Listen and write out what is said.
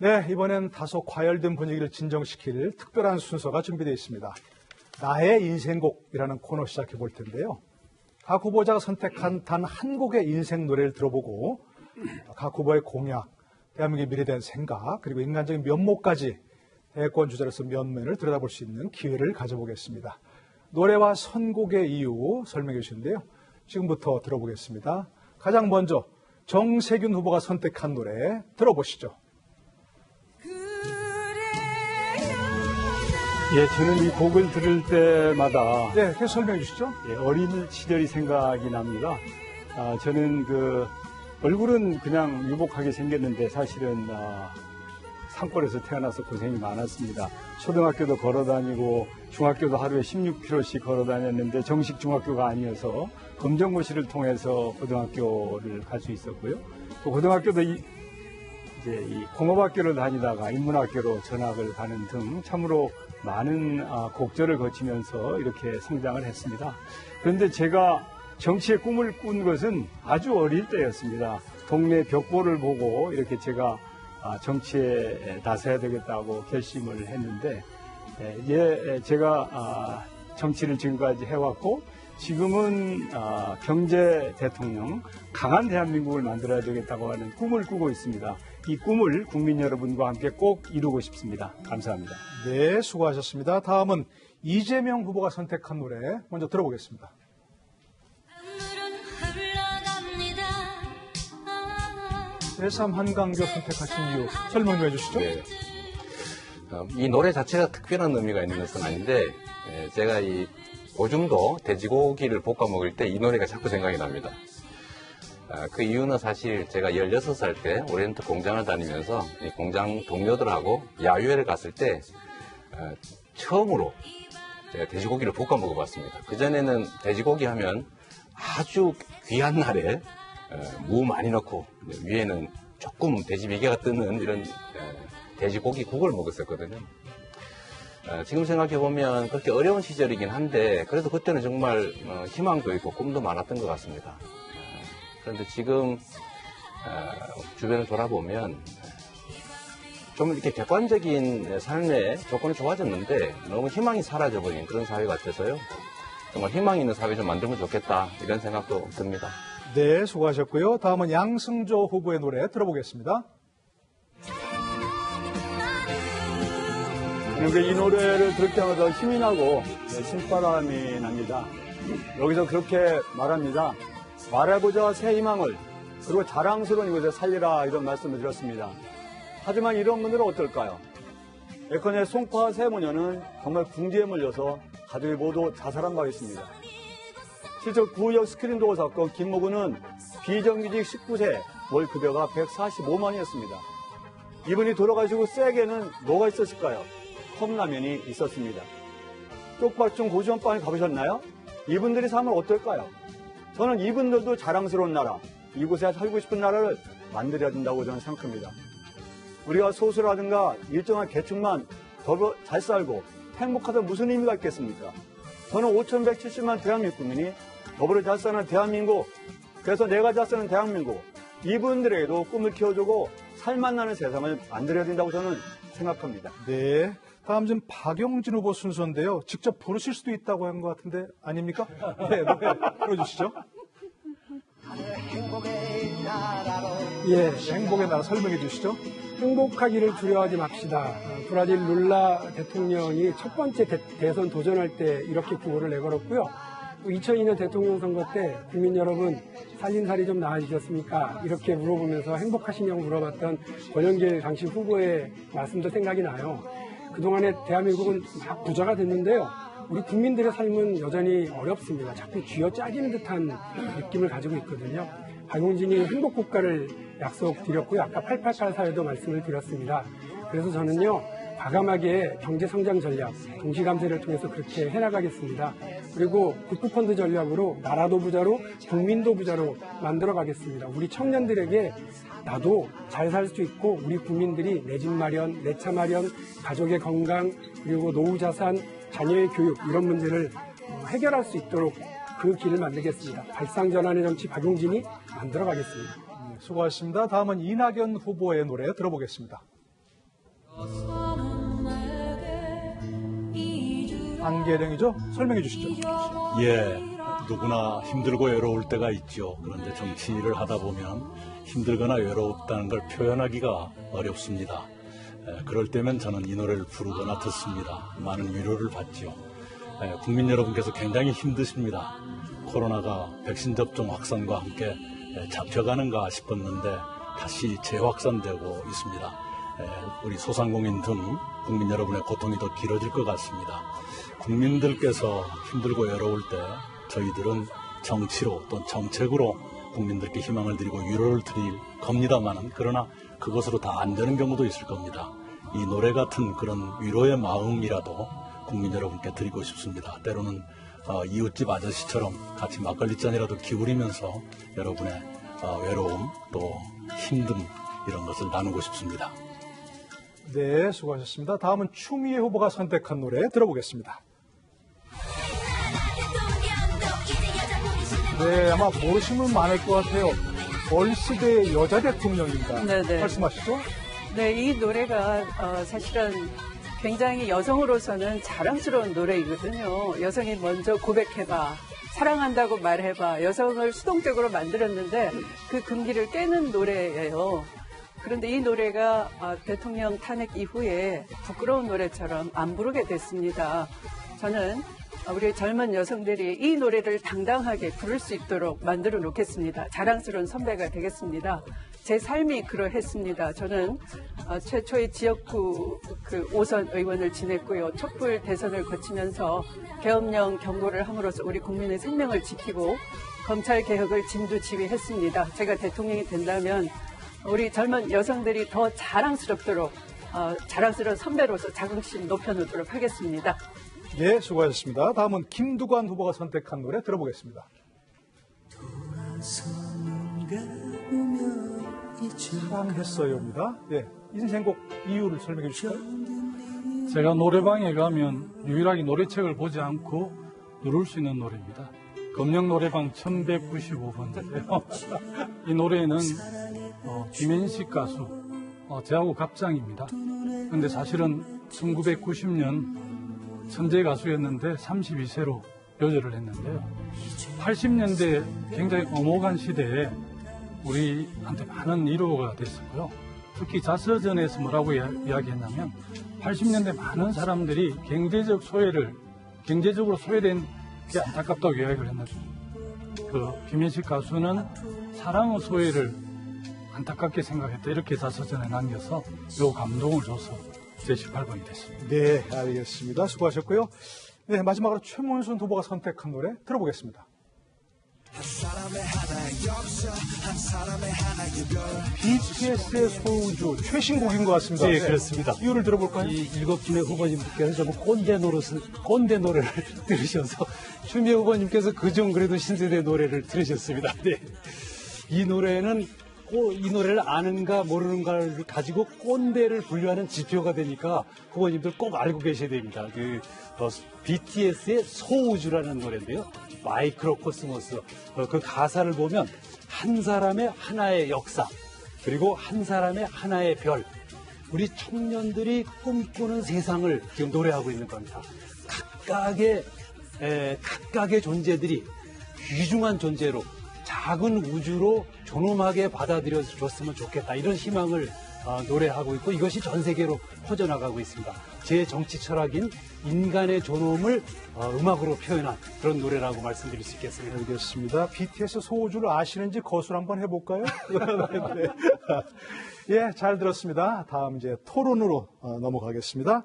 네, 이번엔 다소 과열된 분위기를 진정시킬 특별한 순서가 준비되어 있습니다. 나의 인생곡이라는 코너 시작해 볼 텐데요. 각 후보자가 선택한 단 한 곡의 인생 노래를 들어보고 각 후보의 공약, 대한민국의 미래에 대한 생각, 그리고 인간적인 면모까지 대권 주자로서 면면을 들여다볼 수 있는 기회를 가져보겠습니다. 노래와 선곡의 이유 설명해 주시는데요. 지금부터 들어보겠습니다. 가장 먼저 정세균 후보가 선택한 노래 들어보시죠. 예, 저는 이 곡을 들을 때마다 네, 계속 설명해 주시죠. 예, 어린 시절이 생각이 납니다. 저는 얼굴은 그냥 유복하게 생겼는데 사실은 산골에서 태어나서 고생이 많았습니다. 초등학교도 걸어 다니고 중학교도 하루에 16km씩 걸어 다녔는데 정식 중학교가 아니어서 검정고시를 통해서 고등학교를 갈 수 있었고요. 또 고등학교도 이 공업학교를 다니다가 인문학교로 전학을 가는 등 참으로 많은 곡절을 거치면서 이렇게 성장을 했습니다. 그런데 제가 정치의 꿈을 꾼 것은 아주 어릴 때였습니다. 동네 벽보를 보고 이렇게 제가 정치에 나서야 되겠다고 결심을 했는데, 제가 정치를 지금까지 해왔고, 지금은 경제 대통령, 강한 대한민국을 만들어야 되겠다고 하는 꿈을 꾸고 있습니다. 이 꿈을 국민 여러분과 함께 꼭 이루고 싶습니다. 감사합니다. 네, 수고하셨습니다. 다음은 이재명 후보가 선택한 노래 먼저 들어보겠습니다. 제3 한강교 선택하신 이유 설명 좀 해주시죠. 네. 이 노래 자체가 특별한 의미가 있는 것은 아닌데, 제가 이 오줌도 돼지고기를 볶아 먹을 때 이 노래가 자꾸 생각이 납니다. 그 이유는 사실 제가 16살 때 오리엔트 공장을 다니면서 이 공장 동료들하고 야유회를 갔을 때 처음으로 제가 돼지고기를 볶아 먹어봤습니다. 그전에는 돼지고기 하면 아주 귀한 날에 무 많이 넣고 위에는 조금 돼지 비계가 뜨는 이런 돼지고기 국을 먹었었거든요. 지금 생각해보면 그렇게 어려운 시절이긴 한데 그래도 그때는 정말 희망도 있고 꿈도 많았던 것 같습니다. 그런데 지금 주변을 돌아보면 좀 이렇게 객관적인 삶의 조건이 좋아졌는데 너무 희망이 사라져버린 그런 사회 같아서요. 정말 희망이 있는 사회 좀 만들면 좋겠다 이런 생각도 듭니다. 네, 수고하셨고요. 다음은 양승조 후보의 노래 들어보겠습니다. 이 노래를 들을 때마다 힘이 나고 신바람이 납니다. 여기서 그렇게 말합니다. 말해보자 새 희망을, 그리고 자랑스러운 이곳에 살리라, 이런 말씀을 드렸습니다. 하지만 이런 분들은 어떨까요? 예컨대 송파 세모녀는 정말 궁지에 몰려서 가족이 모두 자살한 바 있습니다. 실제 구의역 스크린도어 사건 김모군은 비정규직 19세, 월 급여가 145만이었습니다. 이분이 돌아가시고 쇠에게는 뭐가 있었을까요? 컵라면이 있었습니다. 쪽박중 고시원방에 가보셨나요? 이분들이 삶은 어떨까요? 저는 이분들도 자랑스러운 나라, 이곳에 살고 싶은 나라를 만들어야 된다고 저는 생각합니다. 우리가 소수라든가 일정한 계층만 더 잘 살고 행복하다 무슨 의미가 있겠습니까? 저는 5,170만 대한민국 국민이 더불어 잘 사는 대한민국, 그래서 내가 잘 사는 대한민국, 이분들에게도 꿈을 키워주고 살맛나는 세상을 만들어야 된다고 저는 생각합니다. 네, 다음 좀 박용진 후보 순서인데요. 직접 부르실 수도 있다고 한 것 같은데 아닙니까? 네, 노래 불러주시죠. 예, 행복의 나라 설명해 주시죠. 행복하기를 두려워하지 맙시다. 브라질 룰라 대통령이 첫 번째 대선 도전할 때 이렇게 구호를 내걸었고요. 또 2002년 대통령 선거 때 국민 여러분 살림살이 좀 나아지셨습니까? 이렇게 물어보면서 행복하시냐고 물어봤던 권영길 당시 후보의 말씀도 생각이 나요. 그동안에 대한민국은 막 부자가 됐는데요. 우리 국민들의 삶은 여전히 어렵습니다. 자꾸 쥐어짜지는 듯한 느낌을 가지고 있거든요. 박용진이 행복국가를 약속드렸고요. 아까 888 사회도 말씀을 드렸습니다. 그래서 저는요, 과감하게 경제성장 전략, 동시감세를 통해서 그렇게 해나가겠습니다. 그리고 국부펀드 전략으로 나라도 부자로 국민도 부자로 만들어 가겠습니다. 우리 청년들에게 나도 잘 살 수 있고 우리 국민들이 내 집 마련, 내 차 마련, 가족의 건강, 그리고 노후 자산, 자녀의 교육 이런 문제를 해결할 수 있도록 그 길을 만들겠습니다. 발상전환의 정치 박용진이 만들어 가겠습니다. 수고하셨습니다. 다음은 이낙연 후보의 노래 들어보겠습니다. 안계령이죠? 설명해 주시죠. 예, 누구나 힘들고 외로울 때가 있죠. 그런데 정치를 하다 보면 힘들거나 외롭다는 걸 표현하기가 어렵습니다. 그럴 때면 저는 이 노래를 부르거나 듣습니다. 많은 위로를 받죠. 국민 여러분께서 굉장히 힘드십니다. 코로나가 백신 접종 확산과 함께 잡혀가는가 싶었는데 다시 재확산되고 있습니다. 우리 소상공인 등 국민 여러분의 고통이 더 길어질 것 같습니다. 국민들께서 힘들고 외로울 때 저희들은 정치로 또 정책으로 국민들께 희망을 드리고 위로를 드릴 겁니다만은 그러나 그것으로 다 안 되는 경우도 있을 겁니다. 이 노래 같은 그런 위로의 마음이라도 국민 여러분께 드리고 싶습니다. 때로는 이웃집 아저씨처럼 같이 막걸리 잔이라도 기울이면서 여러분의 외로움 또 힘듦 이런 것을 나누고 싶습니다. 네, 수고하셨습니다. 다음은 추미애 후보가 선택한 노래 들어보겠습니다. 네, 아마 모르시는 분 많을 것 같아요. 얼시대의 여자 대통령입니다. 네네. 말씀하시죠? 네, 이 노래가 사실은 굉장히 여성으로서는 자랑스러운 노래이거든요. 여성이 먼저 고백해봐, 사랑한다고 말해봐, 여성을 수동적으로 만들었는데 그 금기를 깨는 노래예요. 그런데 이 노래가 대통령 탄핵 이후에 부끄러운 노래처럼 안 부르게 됐습니다. 저는 우리 젊은 여성들이 이 노래를 당당하게 부를 수 있도록 만들어 놓겠습니다. 자랑스러운 선배가 되겠습니다. 제 삶이 그러했습니다. 저는 최초의 지역구 5선 의원을 지냈고요. 촛불 대선을 거치면서 계엄령 경고를 함으로써 우리 국민의 생명을 지키고 검찰 개혁을 진두지휘했습니다. 제가 대통령이 된다면 우리 젊은 여성들이 더 자랑스럽도록 자랑스러운 선배로서 자긍심 높여놓도록 하겠습니다. 예, 수고하셨습니다. 다음은 김두관 후보가 선택한 노래 들어보겠습니다. 사랑했어요입니다. 예, 인생곡 이유를 설명해 주실까요? 제가 노래방에 가면 유일하게 노래책을 보지 않고 누를 수 있는 노래입니다. 검령 노래방 1195번인데요. 이 노래는 김현식 가수 저하고 갑장입니다. 그런데 사실은 1990년 천재 가수였는데 32세로 요절을 했는데요. 80년대 굉장히 엄혹한 시대에 우리한테 많은 위로가 됐었고요. 특히 자서전에서 뭐라고 이야기했냐면 80년대 많은 사람들이 경제적으로 소외된 게 안타깝다고 이야기를 했는데 김현식 가수는 사랑의 소외를 안타깝게 생각했다 이렇게 자서전에 남겨서 요 감동을 줘서 제 18번이 됐습니다. 네, 알겠습니다. 수고하셨고요. 네, 마지막으로 최문순 후보가 선택한 노래 들어보겠습니다. BTS의 소우주 최신곡인 것 같습니다. 네, 그렇습니다. 이유를 들어볼까요? 이 일곱분의 후보님께서 좀 꼰대 노래를 들으셔서 추미애 후보님께서 그중 그래도 신세대 노래를 들으셨습니다. 네. 이 노래는 이 노래를 아는가 모르는가를 가지고 꼰대를 분류하는 지표가 되니까 후보님들 꼭 알고 계셔야 됩니다. BTS의 소우주라는 노래인데요. 마이크로코스모스. 그 가사를 보면 한 사람의 하나의 역사, 그리고 한 사람의 하나의 별. 우리 청년들이 꿈꾸는 세상을 지금 노래하고 있는 겁니다. 각각의 존재들이 귀중한 존재로 작은 우주로 존엄하게 받아들여줬으면 좋겠다. 이런 희망을 노래하고 있고 이것이 전 세계로 퍼져나가고 있습니다. 제 정치 철학인 인간의 존엄을 음악으로 표현한 그런 노래라고 말씀드릴 수 있겠습니다. 알겠습니다. BTS 소우주를 아시는지 거술 한번 해볼까요? 네. 예, 잘 들었습니다. 다음 이제 토론으로 넘어가겠습니다.